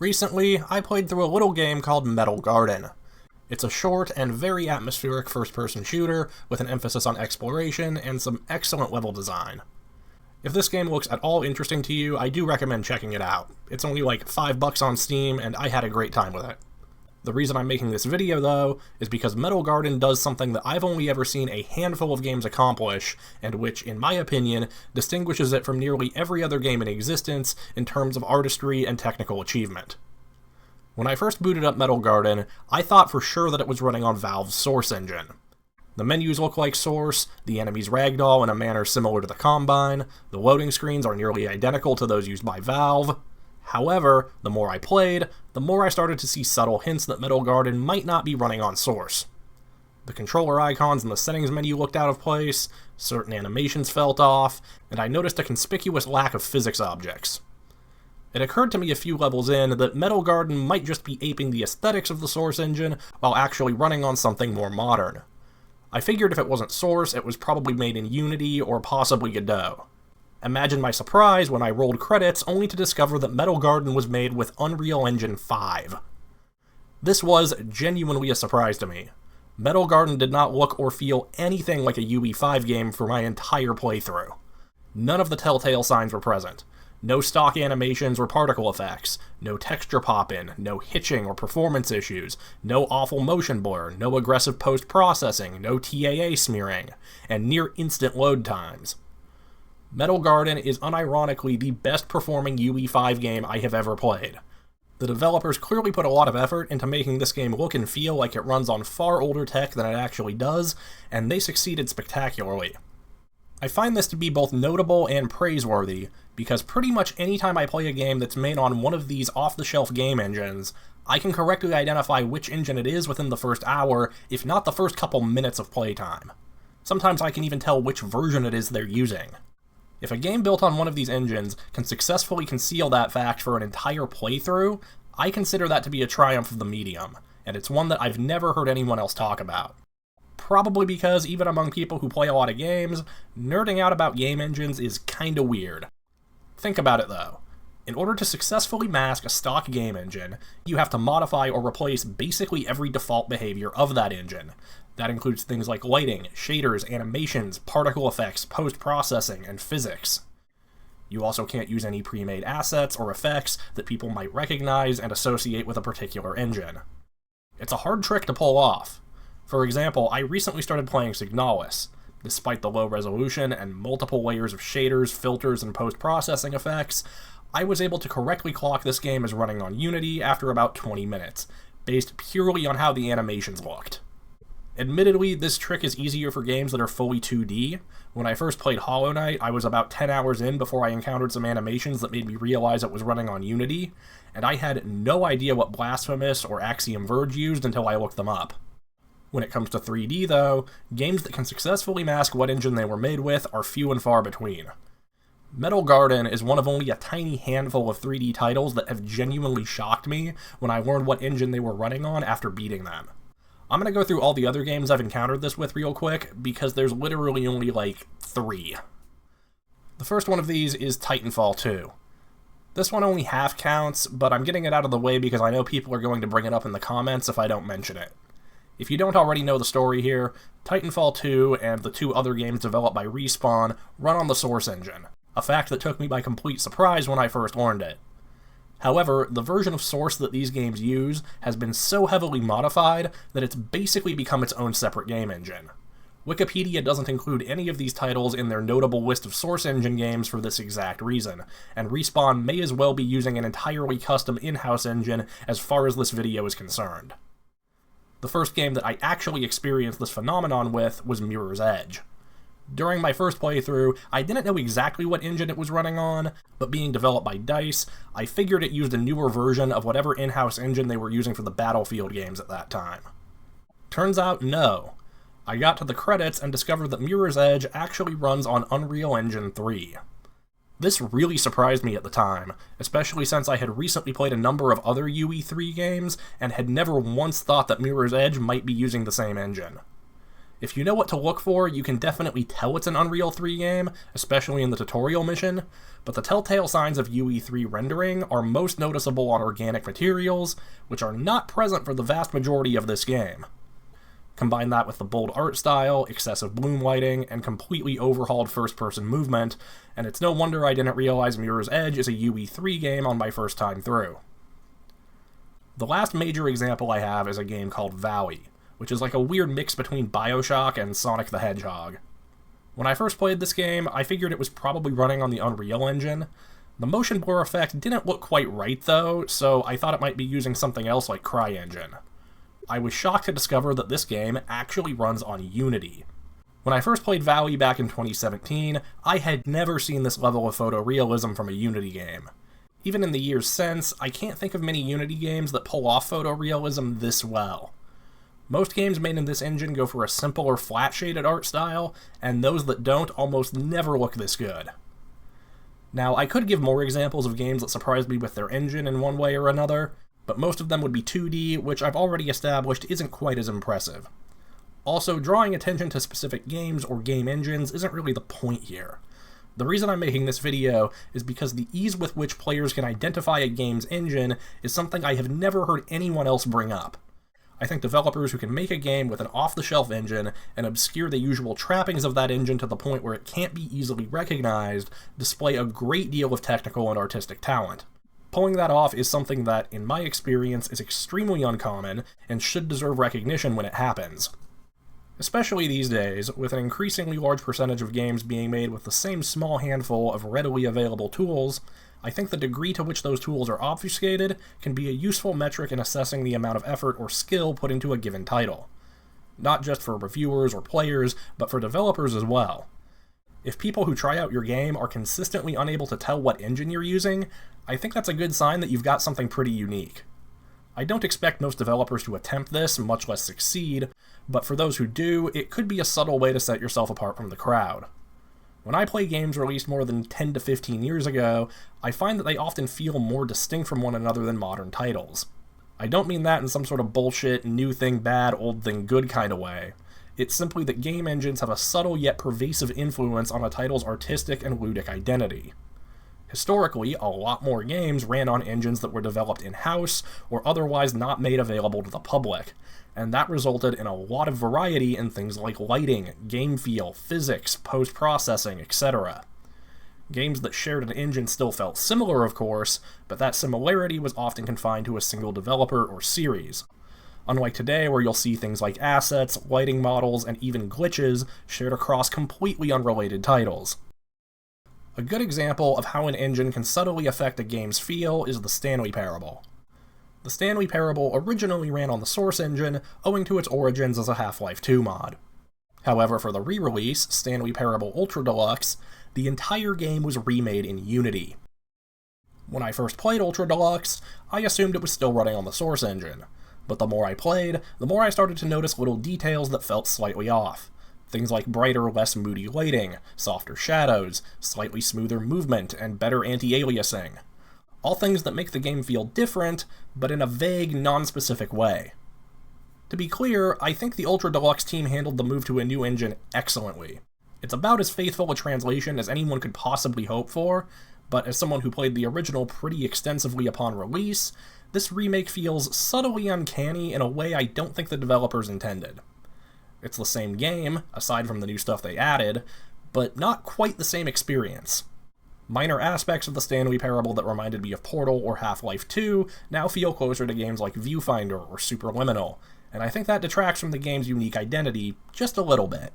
Recently, I played through a little game called Metal Garden. It's a short and very atmospheric first-person shooter with an emphasis on exploration and some excellent level design. If this game looks at all interesting to you, I do recommend checking it out. It's only like $5 on Steam, and I had a great time with it. The reason I'm making this video, though, is because Metal Garden does something that I've only ever seen a handful of games accomplish, and which, in my opinion, distinguishes it from nearly every other game in existence in terms of artistry and technical achievement. When I first booted up Metal Garden, I thought for sure that it was running on Valve's Source engine. The menus look like Source, the enemies ragdoll in a manner similar to the Combine, the loading screens are nearly identical to those used by Valve. However, the more I played, the more I started to see subtle hints that Metal Garden might not be running on Source. The controller icons in the settings menu looked out of place, certain animations felt off, and I noticed a conspicuous lack of physics objects. It occurred to me a few levels in that Metal Garden might just be aping the aesthetics of the Source engine while actually running on something more modern. I figured if it wasn't Source, it was probably made in Unity or possibly Godot. Imagine my surprise when I rolled credits only to discover that Metal Garden was made with Unreal Engine 5. This was genuinely a surprise to me. Metal Garden did not look or feel anything like a UE5 game for my entire playthrough. None of the telltale signs were present. No stock animations or particle effects, no texture pop-in, no hitching or performance issues, no awful motion blur, no aggressive post-processing, no TAA smearing, and near-instant load times. Metal Garden is unironically the best performing UE5 game I have ever played. The developers clearly put a lot of effort into making this game look and feel like it runs on far older tech than it actually does, and they succeeded spectacularly. I find this to be both notable and praiseworthy, because pretty much any time I play a game that's made on one of these off-the-shelf game engines, I can correctly identify which engine it is within the first hour, if not the first couple minutes of playtime. Sometimes I can even tell which version it is they're using. If a game built on one of these engines can successfully conceal that fact for an entire playthrough, I consider that to be a triumph of the medium, and it's one that I've never heard anyone else talk about. Probably because, even among people who play a lot of games, nerding out about game engines is kinda weird. Think about it though. In order to successfully mask a stock game engine, you have to modify or replace basically every default behavior of that engine. That includes things like lighting, shaders, animations, particle effects, post-processing, and physics. You also can't use any pre-made assets or effects that people might recognize and associate with a particular engine. It's a hard trick to pull off. For example, I recently started playing Signalis. Despite the low resolution and multiple layers of shaders, filters, and post-processing effects, I was able to correctly clock this game as running on Unity after about 20 minutes, based purely on how the animations looked. Admittedly, this trick is easier for games that are fully 2D. When I first played Hollow Knight, I was about 10 hours in before I encountered some animations that made me realize it was running on Unity, and I had no idea what Blasphemous or Axiom Verge used until I looked them up. When it comes to 3D, though, games that can successfully mask what engine they were made with are few and far between. Metal Garden is one of only a tiny handful of 3D titles that have genuinely shocked me when I learned what engine they were running on after beating them. I'm gonna go through all the other games I've encountered this with real quick, because there's literally only like 3. The first one of these is Titanfall 2. This one only half counts, but I'm getting it out of the way because I know people are going to bring it up in the comments if I don't mention it. If you don't already know the story here, Titanfall 2 and the 2 other games developed by Respawn run on the Source engine, a fact that took me by complete surprise when I first learned it. However, the version of Source that these games use has been so heavily modified that it's basically become its own separate game engine. Wikipedia doesn't include any of these titles in their notable list of Source engine games for this exact reason, and Respawn may as well be using an entirely custom in-house engine as far as this video is concerned. The first game that I actually experienced this phenomenon with was Mirror's Edge. During my first playthrough, I didn't know exactly what engine it was running on, but being developed by DICE, I figured it used a newer version of whatever in-house engine they were using for the Battlefield games at that time. Turns out, no. I got to the credits and discovered that Mirror's Edge actually runs on Unreal Engine 3. This really surprised me at the time, especially since I had recently played a number of other UE3 games and had never once thought that Mirror's Edge might be using the same engine. If you know what to look for, you can definitely tell it's an Unreal 3 game, especially in the tutorial mission, but the telltale signs of UE3 rendering are most noticeable on organic materials, which are not present for the vast majority of this game. Combine that with the bold art style, excessive bloom lighting, and completely overhauled first-person movement, and it's no wonder I didn't realize Mirror's Edge is a UE3 game on my first time through. The last major example I have is a game called Valley, which is like a weird mix between BioShock and Sonic the Hedgehog. When I first played this game, I figured it was probably running on the Unreal Engine. The motion blur effect didn't look quite right though, so I thought it might be using something else like CryEngine. I was shocked to discover that this game actually runs on Unity. When I first played Valley back in 2017, I had never seen this level of photorealism from a Unity game. Even in the years since, I can't think of many Unity games that pull off photorealism this well. Most games made in this engine go for a simpler flat-shaded art style, and those that don't almost never look this good. Now, I could give more examples of games that surprised me with their engine in one way or another, but most of them would be 2D, which I've already established isn't quite as impressive. Also, drawing attention to specific games or game engines isn't really the point here. The reason I'm making this video is because the ease with which players can identify a game's engine is something I have never heard anyone else bring up. I think developers who can make a game with an off-the-shelf engine and obscure the usual trappings of that engine to the point where it can't be easily recognized display a great deal of technical and artistic talent. Pulling that off is something that, in my experience, is extremely uncommon and should deserve recognition when it happens. Especially these days, with an increasingly large percentage of games being made with the same small handful of readily available tools, I think the degree to which those tools are obfuscated can be a useful metric in assessing the amount of effort or skill put into a given title. Not just for reviewers or players, but for developers as well. If people who try out your game are consistently unable to tell what engine you're using, I think that's a good sign that you've got something pretty unique. I don't expect most developers to attempt this, much less succeed, but for those who do, it could be a subtle way to set yourself apart from the crowd. When I play games released more than 10 to 15 years ago, I find that they often feel more distinct from one another than modern titles. I don't mean that in some sort of bullshit, new thing bad, old thing good kind of way. It's simply that game engines have a subtle yet pervasive influence on a title's artistic and ludic identity. Historically, a lot more games ran on engines that were developed in-house or otherwise not made available to the public, and that resulted in a lot of variety in things like lighting, game feel, physics, post-processing, etc. Games that shared an engine still felt similar, of course, but that similarity was often confined to a single developer or series. Unlike today, where you'll see things like assets, lighting models, and even glitches shared across completely unrelated titles. A good example of how an engine can subtly affect a game's feel is the Stanley Parable. The Stanley Parable originally ran on the Source engine, owing to its origins as a Half-Life 2 mod. However, for the re-release, Stanley Parable Ultra Deluxe, the entire game was remade in Unity. When I first played Ultra Deluxe, I assumed it was still running on the Source engine, but the more I played, the more I started to notice little details that felt slightly off. Things like brighter, less moody lighting, softer shadows, slightly smoother movement, and better anti-aliasing. All things that make the game feel different, but in a vague, non-specific way. To be clear, I think the Ultra Deluxe team handled the move to a new engine excellently. It's about as faithful a translation as anyone could possibly hope for, but as someone who played the original pretty extensively upon release, this remake feels subtly uncanny in a way I don't think the developers intended. It's the same game, aside from the new stuff they added, but not quite the same experience. Minor aspects of the Stanley Parable that reminded me of Portal or Half-Life 2 now feel closer to games like Viewfinder or Superliminal, and I think that detracts from the game's unique identity just a little bit.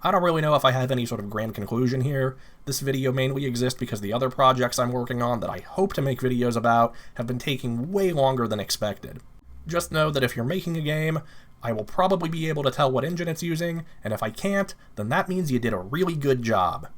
I don't really know if I have any sort of grand conclusion here. This video mainly exists because the other projects I'm working on that I hope to make videos about have been taking way longer than expected. Just know that if you're making a game, I will probably be able to tell what engine it's using, and if I can't, then that means you did a really good job.